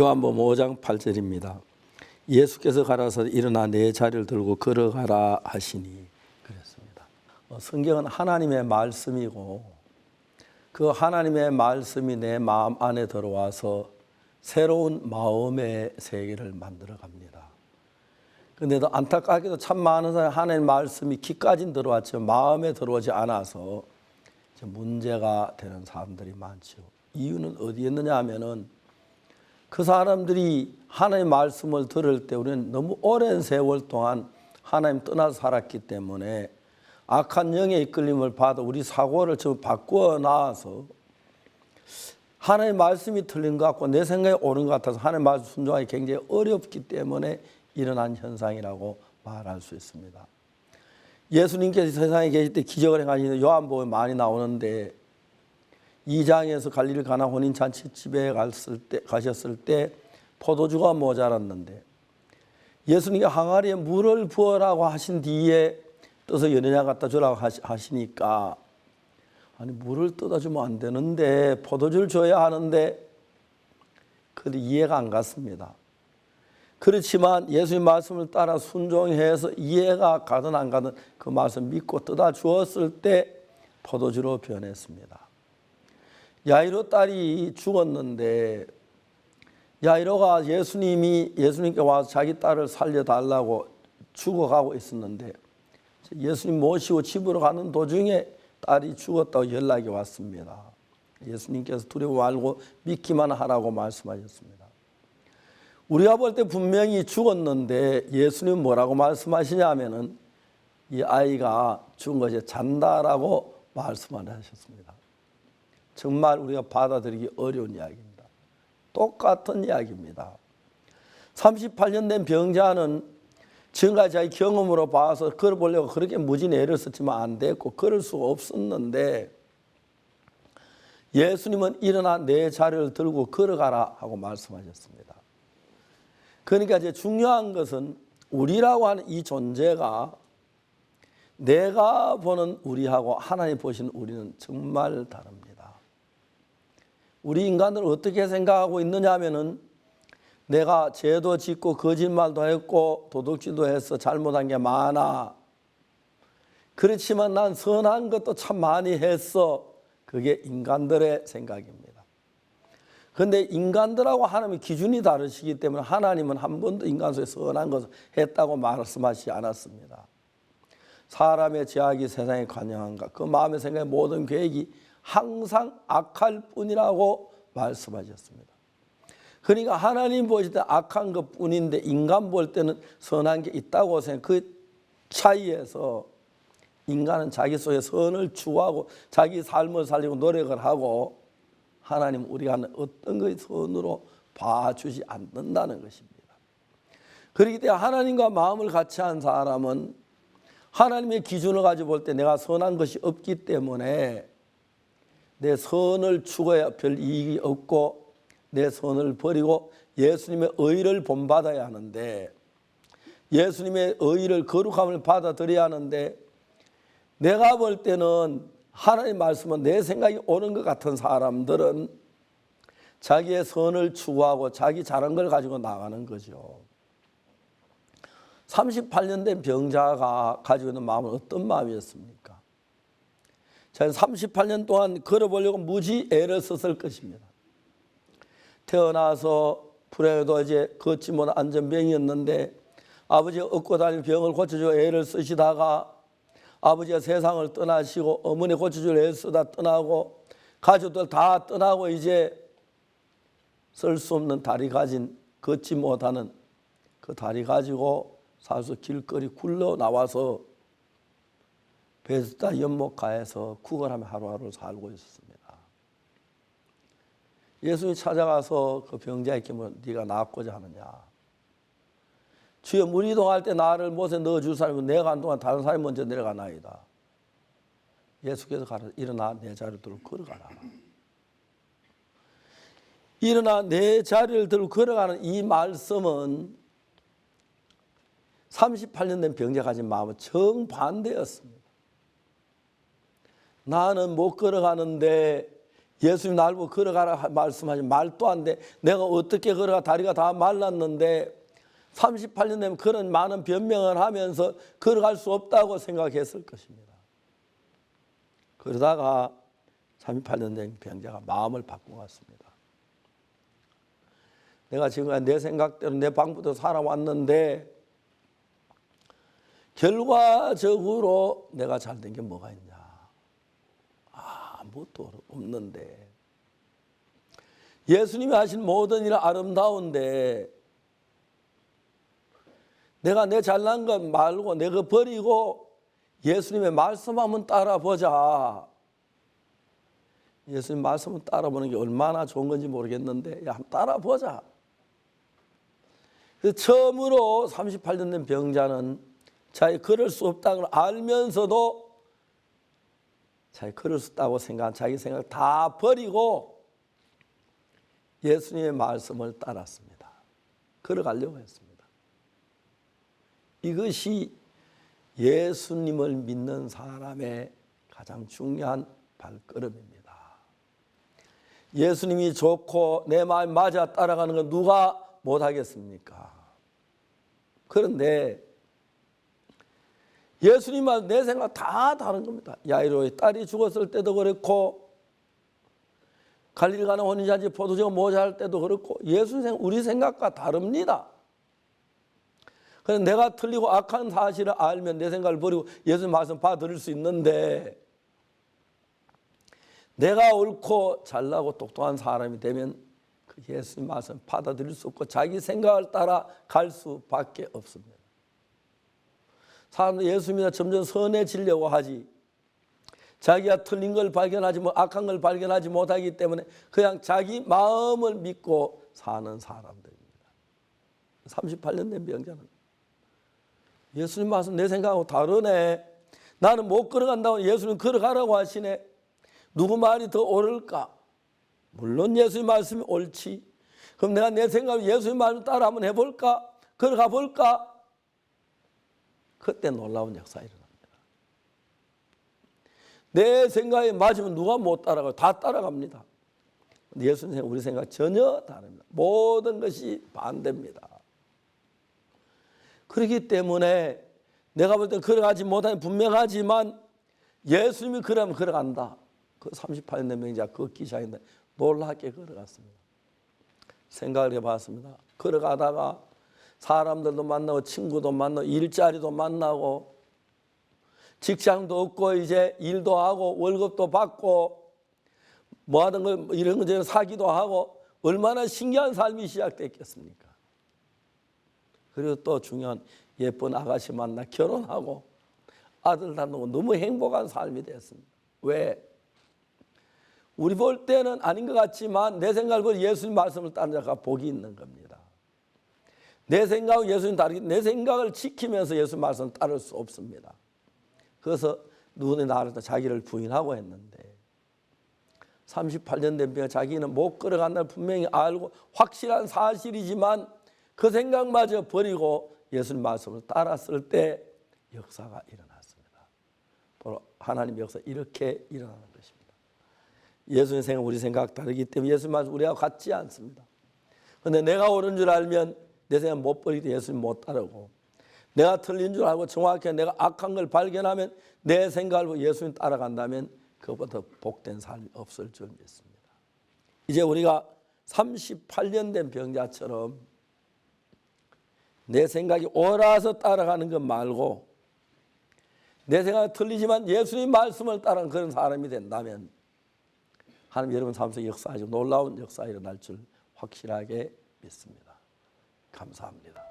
요한복음 5장 8절입니다. 예수께서 가라사 일어나 내 자리를 들고 걸어가라 하시니 그랬습니다. 성경은 하나님의 말씀이고 그 하나님의 말씀이 내 마음 안에 들어와서 새로운 마음의 세계를 만들어 갑니다. 그런데도 안타깝게도 참 많은 사람이 하나님의 말씀이 귀까지는 들어왔지만 마음에 들어오지 않아서 문제가 되는 사람들이 많죠. 이유는 어디에 있느냐 하면은 그 사람들이 하나님의 말씀을 들을 때 우리는 너무 오랜 세월 동안 하나님 떠나서 살았기 때문에 악한 영의 이끌림을 받아 우리 사고를 좀 바꾸어 나와서 하나님의 말씀이 틀린 것 같고 내 생각이 옳은 것 같아서 하나님의 말씀 순종하기 굉장히 어렵기 때문에 일어난 현상이라고 말할 수 있습니다. 예수님께서 세상에 계실 때 기적을 행하시는 요한복음에 많이 나오는데 2장에서 갈릴리 가나 혼인잔치집에 가셨을 때 포도주가 모자랐는데 예수님이 항아리에 물을 부으라고 하신 뒤에 떠서 연회장 갖다 주라고 하시니까 아니 물을 떠다 주면 안 되는데 포도주를 줘야 하는데 그런데 이해가 안 갔습니다. 그렇지만 예수님 말씀을 따라 순종해서 이해가 가든 안 가든 그 말씀 믿고 떠다 주었을 때 포도주로 변했습니다. 야이로 딸이 죽었는데 야이로가 예수님께 와서 자기 딸을 살려달라고 죽어가고 있었는데 예수님 모시고 집으로 가는 도중에 딸이 죽었다고 연락이 왔습니다. 예수님께서 두려워 말고 믿기만 하라고 말씀하셨습니다. 우리가 볼 때 분명히 죽었는데 예수님은 뭐라고 말씀하시냐 하면은 이 아이가 죽은 것이 잔다라고 말씀을 하셨습니다. 정말 우리가 받아들이기 어려운 이야기입니다. 똑같은 이야기입니다. 38년 된 병자는 지금까지 자기 경험으로 봐서 걸어보려고 그렇게 무진 애를 썼지만 안 됐고 걸을 수가 없었는데 예수님은 일어나 내 자리를 들고 걸어가라 하고 말씀하셨습니다. 그러니까 이제 중요한 것은 우리라고 하는 이 존재가 내가 보는 우리하고 하나님 보시는 우리는 정말 다릅니다. 우리 인간들은 어떻게 생각하고 있느냐 하면은 내가 죄도 짓고 거짓말도 했고 도둑질도 해서 잘못한 게 많아. 그렇지만 난 선한 것도 참 많이 했어. 그게 인간들의 생각입니다. 그런데 인간들하고 하나님의 기준이 다르시기 때문에 하나님은 한 번도 인간 속에 선한 것을 했다고 말씀하시지 않았습니다. 사람의 죄악이 세상에 관영한가 그 마음의 생각의 모든 계획이 항상 악할 뿐이라고 말씀하셨습니다. 그러니까 하나님 보실 때 악한 것 뿐인데 인간 볼 때는 선한 게 있다고 생각. 그 차이에서 인간은 자기 속에 선을 추구하고 자기 삶을 살리고 노력을 하고 하나님 우리가 하는 어떤 것이 선으로 봐주지 않는다는 것입니다. 그렇기 때문에 하나님과 마음을 같이 한 사람은 하나님의 기준을 가지고 볼 때 내가 선한 것이 없기 때문에 내 선을 추구해야 별 이익이 없고 내 선을 버리고 예수님의 의를 본받아야 하는데 예수님의 의를 거룩함을 받아들여야 하는데 내가 볼 때는 하나님 말씀은 내 생각이 옳은 것 같은 사람들은 자기의 선을 추구하고 자기 잘한 걸 가지고 나가는 거죠. 38년 된 병자가 가지고 있는 마음은 어떤 마음이었습니까? 저는 38년 동안 걸어보려고 무지 애를 썼을 것입니다. 태어나서 불행해도 이제 걷지 못한 안전병이었는데 아버지가 업고 다니는 병을 고쳐주고 애를 쓰시다가 아버지가 세상을 떠나시고 어머니 고쳐줄 애를 쓰다 떠나고 가족들 다 떠나고 이제 쓸 수 없는 다리 가진 걷지 못하는 그 다리 가지고 사서 길거리 굴러 나와서 베스다 연못가에서 구걸하며 하루하루를 살고 있었습니다. 예수님이 찾아가서 그 병자에게 뭐 네가 낫고자 하느냐. 주여 물 이동할 때 나를 못에 넣어줄 사람은 내가 간 동안 다른 사람이 먼저 내려가나이다. 예수께서 가라 일어나 내 자리를 들고 걸어가라. 일어나 내 자리를 들고 걸어가는 이 말씀은 38년 된 병자가 가진 마음은 정반대였습니다. 나는 못 걸어가는데 예수님 날 보고 걸어가라 말씀하지 말도 안 돼. 내가 어떻게 걸어가 다리가 다 말랐는데 38년 되면 그런 많은 변명을 하면서 걸어갈 수 없다고 생각했을 것입니다. 그러다가 38년 된 병자가 마음을 바꾸고 갔습니다. 내가 지금 내 생각대로 내 방법대로 살아왔는데 결과적으로 내가 잘된 게 뭐가 있냐? 아무것도 없는데 예수님이 하신 모든 일은 아름다운데 내가 내 잘난 것 말고 내가 버리고 예수님의 말씀 한번 따라보자. 예수님 말씀을 따라보는 게 얼마나 좋은 건지 모르겠는데 한번 따라보자. 그래서 처음으로 38년 된 병자는 자기 걸을 수 없다는 걸 알면서도 자기 걸을 수 있다고 생각한 자기 생각 다 버리고 예수님의 말씀을 따랐습니다. 걸어가려고 했습니다. 이것이 예수님을 믿는 사람의 가장 중요한 발걸음입니다. 예수님이 좋고 내 마음 맞아 따라가는 건 누가 못하겠습니까? 그런데 예수님 말 내 생각 다 다른 겁니다. 야이로의 딸이 죽었을 때도 그렇고 갈릴리 가는 혼인잔치 포도주가 모자랄 때도 그렇고 예수님 우리 생각과 다릅니다. 그래서 내가 틀리고 악한 사실을 알면 내 생각을 버리고 예수님 말씀 받아들일 수 있는데 내가 옳고 잘나고 똑똑한 사람이 되면 그 예수님 말씀 받아들일 수 없고 자기 생각을 따라 갈 수밖에 없습니다. 사람들 예수님이 점점 선해지려고 하지 자기가 틀린 걸 발견하지 악한 걸 발견하지 못하기 때문에 그냥 자기 마음을 믿고 사는 사람들입니다. 38년 된 병자는 예수님 말씀 내 생각하고 다르네. 나는 못 걸어간다고 예수님 걸어가라고 하시네. 누구 말이 더 옳을까? 물론 예수님 말씀이 옳지. 그럼 내가 내 생각을 예수님 말씀 따라 한번 해볼까? 걸어가 볼까? 그때 놀라운 역사가 일어납니다. 내 생각에 맞으면 누가 못 따라가요? 다 따라갑니다. 예수님 우리 생각 전혀 다릅니다. 모든 것이 반대입니다. 그렇기 때문에 내가 볼 때 걸어가지 못하니 분명하지만 예수님이 그러면 걸어간다. 그 38년 된 병자 걷기 시작했는데 놀랍게 걸어갔습니다. 생각을 해봤습니다. 걸어가다가 사람들도 만나고 친구도 만나고 일자리도 만나고 직장도 없고 이제 일도 하고 월급도 받고 뭐 하던 거 이런 거 사기도 하고 얼마나 신기한 삶이 시작됐겠습니까? 그리고 또 중요한 예쁜 아가씨 만나 결혼하고 아들 낳고 너무 행복한 삶이 됐습니다. 왜? 우리 볼 때는 아닌 것 같지만 내 생각을 보고 예수님 말씀을 따르는 자가 복이 있는 겁니다. 내 생각은 예수님 따르기 내 생각을 지키면서 예수님 말씀을 따를 수 없습니다. 그래서 누구나 나를 자기를 부인하고 했는데 38년 된 병 자기는 못 걸어간다는 분명히 알고 확실한 사실이지만 그 생각마저 버리고 예수님 말씀을 따랐을 때 역사가 일어났습니다. 바로 하나님의 역사 이렇게 일어나는 것입니다. 예수님 생각 우리 생각 다르기 때문에 예수님 말씀 우리하고 같지 않습니다. 그런데 내가 옳은 줄 알면 내 생각 못 버리기 때문에 예수님 못 따르고 내가 틀린 줄 알고 정확히 내가 악한 걸 발견하면 내 생각을 보고 예수님 따라간다면 그것보다 복된 삶이 없을 줄 믿습니다. 이제 우리가 38년 된 병자처럼 내 생각이 옳아서 따라가는 것 말고 내 생각이 틀리지만 예수님 말씀을 따르는 그런 사람이 된다면 하나님 여러분 삶 속에 역사하시고 놀라운 역사가 일어날 줄 확실하게 믿습니다. 감사합니다.